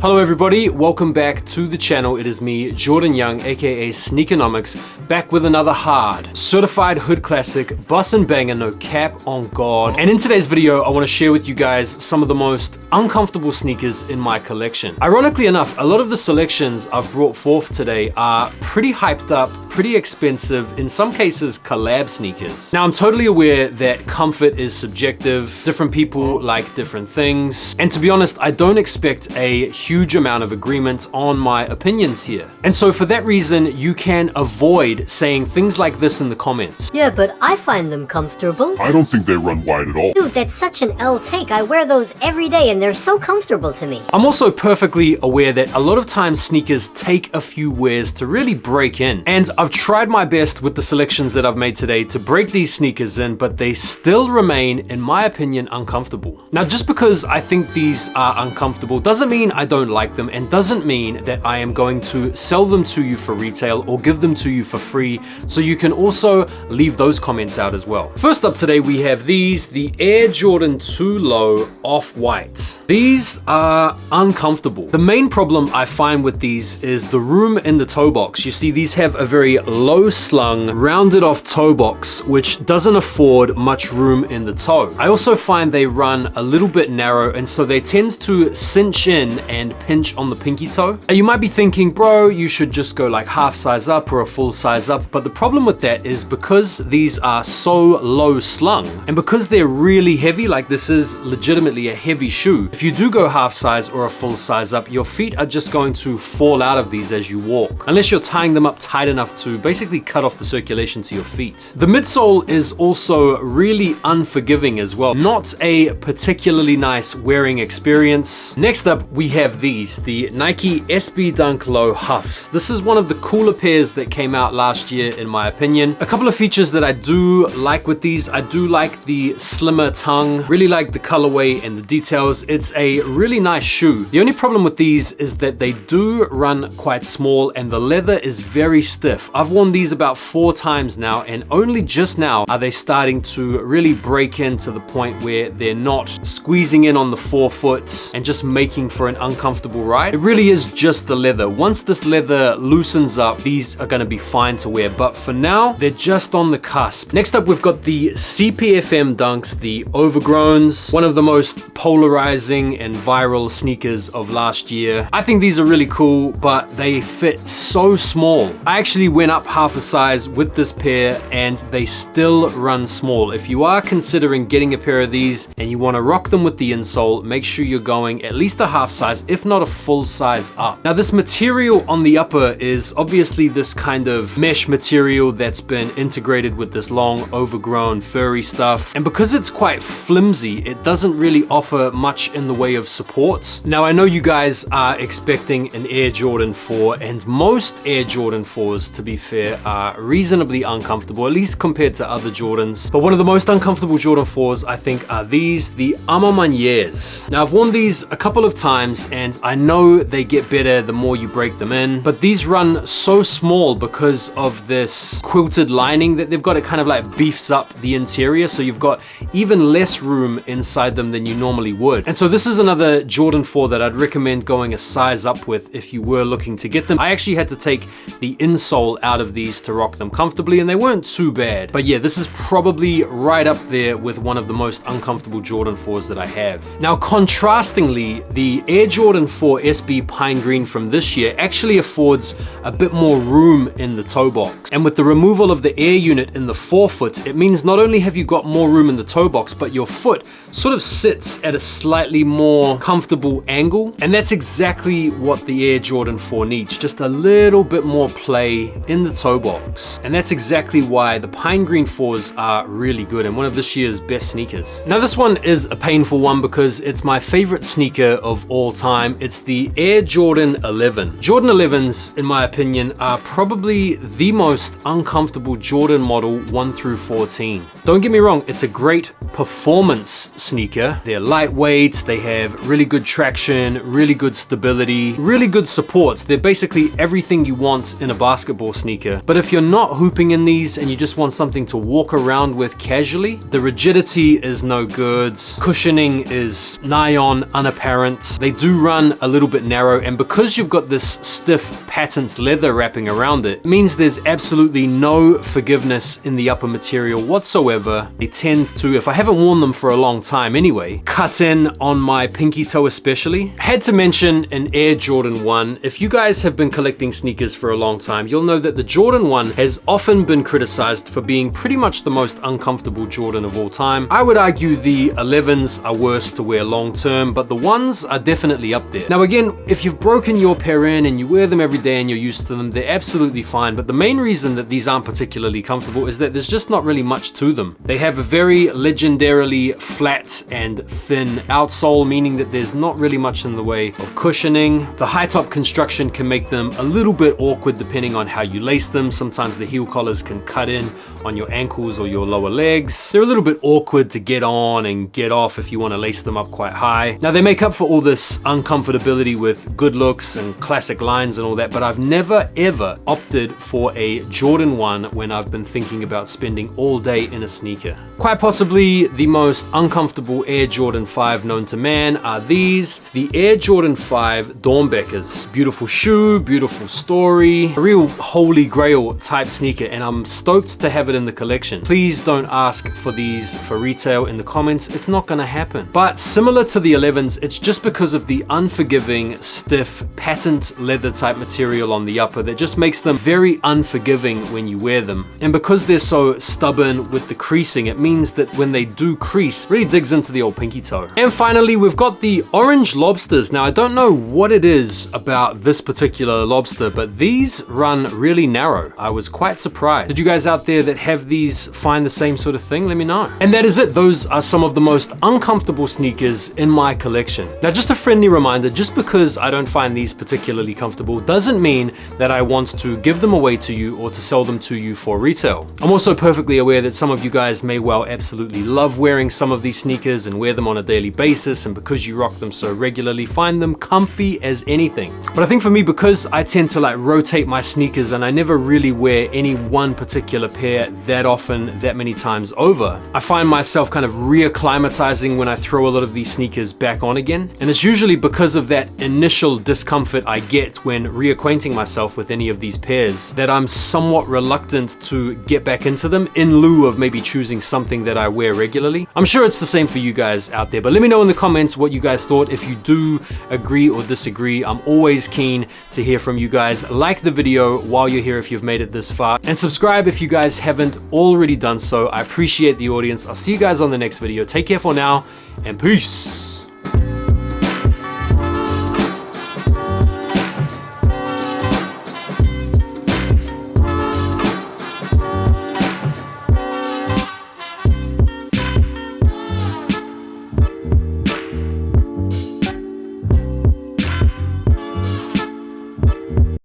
Hello everybody, welcome back to the channel. It is me, Jordan Young, aka Sneakonomics, back with another hard, certified hood classic, bus and banger, no cap on God. And in today's video, I want to share with you guys some of the most uncomfortable sneakers in my collection. Ironically enough, a lot of the selections I've brought forth today are pretty hyped up, pretty expensive, in some cases collab sneakers. Now I'm totally aware that comfort is subjective, different people like different things, and to be honest, I don't expect a huge amount of agreement on my opinions here. And so for that reason, you can avoid saying things like this in the comments. Yeah, but I find them comfortable. I don't think they run wide at all. Dude, that's such an L take. I wear those every day and they're so comfortable to me. I'm also perfectly aware that a lot of times sneakers take a few wears to really break in. And I've tried my best with the selections that I've made today to break these sneakers in, but they still remain, in my opinion, uncomfortable. Now, just because I think these are uncomfortable doesn't mean I don't like them, and doesn't mean that I am going to sell them to you for retail or give them to you for free, so you can also leave those comments out as well. First up today we have these, the Air Jordan 2 Low Off-White. These are uncomfortable. The main problem I find with these is the room in the toe box. You see, these have a very low slung, rounded off toe box, which doesn't afford much room in the toe. I also find they run a little bit narrow, and so they tend to cinch in and pinch on the pinky toe. And you might be thinking, bro, you should just go like half size up or a full size up. But the problem with that is because these are so low slung and because they're really heavy, like this is legitimately a heavy shoe, if you do go half size or a full size up, your feet are just going to fall out of these as you walk, unless you're tying them up tight enough to basically cut off the circulation to your feet. The midsole is also really unforgiving as well. Not a particularly nice wearing experience. Next up, we have these, the Nike SB Dunk Low Huffs. This is one of the cooler pairs that came out last year, in my opinion. A couple of features that I do like with these. I do like the slimmer tongue, really like the colorway and the details. It's a really nice shoe. The only problem with these is that they do run quite small and the leather is very stiff. I've worn these about 4 times now, and only just now are they starting to really break into the point where they're not squeezing in on the forefoot and just making for an uncomfortable ride. It really is just the leather. Once this leather loosens up, these are gonna be fine to wear, but for now, they're just on the cusp. Next up, we've got the CPF Dunks, the Overgrowns, one of the most polarizing and viral sneakers of last year. I think these are really cool, but they fit so small. I actually went up half a size with this pair and they still run small. If you are considering getting a pair of these and you wanna rock them with the insole, make sure you're going at least a half size, if not a full size up. Now this material on the upper is obviously this kind of mesh material that's been integrated with this long overgrown furry stuff, and because it's quite flimsy, it doesn't really offer much in the way of support. Now I know you guys are expecting an Air Jordan 4, and most Air Jordan 4s, to be fair, are reasonably uncomfortable, at least compared to other Jordans, but one of the most uncomfortable Jordan 4s I think are these, the Amarones. Now I've worn these a couple of times and I know they get better the more you break them in, but these run so small because of this quilted lining that they've got. It kind of like beefs up the interior, so you've got even less room inside them than you normally would. And so this is another Jordan 4 that I'd recommend going a size up with if you were looking to get them. I actually had to take the insole out of these to rock them comfortably, and they weren't too bad. But yeah, this is probably right up there with one of the most uncomfortable Jordan 4s that I have. Now, contrastingly, the Air Jordan 4 SB Pine Green from this year actually affords a bit more room in the toe box. And with the removal of the air unit in the forefoot, it means not only have you got more room in the toe box, but your foot sort of sits at a slightly more comfortable angle. And that's exactly what the Air Jordan 4 needs, just a little bit more play in the toe box. And that's exactly why the Pine Green 4s are really good and one of this year's best sneakers. Now this one is a painful one because it's my favorite sneaker of all time. It's the Air Jordan 11. Jordan 11s, in my opinion, are probably the most uncomfortable Jordan model 1 through 14. Don't get me wrong, it's a great performance sneaker. They're lightweight, they have really good traction, really good stability, really good supports. They're basically everything you want in a basketball sneaker. But if you're not hooping in these and you just want something to walk around with casually, the rigidity is no good. Cushioning is nigh on unapparent. They do run a little bit narrow, and because you've got this stiff patent leather wrapping around it, it means there's absolutely no forgiveness in the upper material whatsoever. They tend to, if I haven't worn them for a long time anyway, cut in on my pinky toe especially. I had to mention an Air Jordan 1. If you guys have been collecting sneakers for a long time, you'll know that the Jordan 1 has often been criticized for being pretty much the most uncomfortable Jordan of all time. I would argue the 11s are worse to wear long term, but the 1s are definitely up there. Now again, if you've broken your pair in and you wear them every day and you're used to them, they're absolutely fine. But the main reason that these aren't particularly comfortable is that there's just not really much to them. They have a very legendarily flat and thin outsole, meaning that there's not really much in the way of cushioning. The high top construction can make them a little bit awkward depending on how you lace them. Sometimes the heel collars can cut in on your ankles or your lower legs. They're a little bit awkward to get on and get off if you want to lace them up quite high. Now they make up for all this uncomfortability with good looks and classic lines and all that, but I've never ever opted for a Jordan 1 when I've been thinking about spending all day in a sneaker. Quite possibly the most uncomfortable Air Jordan 5 known to man are these, the Air Jordan 5 Dornbeckers. Beautiful shoe, beautiful story, a real holy grail type sneaker, and I'm stoked to have it in the collection. Please don't ask for these for retail in the comments. It's not gonna happen. But similar to the 11s, it's just because of the unforgiving, stiff, patent leather type material on the upper that just makes them very unforgiving when you wear them. And because they're so stubborn with the creasing, it means that when they do crease, it really digs into the old pinky toe. And finally, we've got the orange lobsters. Now, I don't know what it is about this particular lobster, but these run really narrow. I was quite surprised. Did you guys out there that have these find the same sort of thing? Let me know. And that is it. Those are some of the most uncomfortable sneakers in my collection. Now, just a friendly reminder, just because I don't find these particularly comfortable doesn't mean that I want to give them away to you or to sell them to you for retail. I'm also perfectly aware that some of you guys may well absolutely love wearing some of these sneakers and wear them on a daily basis, and because you rock them so regularly, find them comfy as anything. But I think for me, because I tend to like rotate my sneakers and I never really wear any one particular pair that often, that many times over, I find myself kind of reacclimatizing when I throw a lot of these sneakers back on again. And it's usually because of that initial discomfort I get when reacquainting myself with any of these pairs that I'm somewhat reluctant to get back into them in lieu of maybe choosing something that I wear regularly. I'm sure it's the same for you guys out there, but let me know in the comments what you guys thought. If you do agree or disagree, I'm always keen to hear from you guys. Like the video while you're here if you've made it this far, and subscribe if you guys haven't already done so. I appreciate the audience. I'll see you guys on the next video. Take care for now, and peace.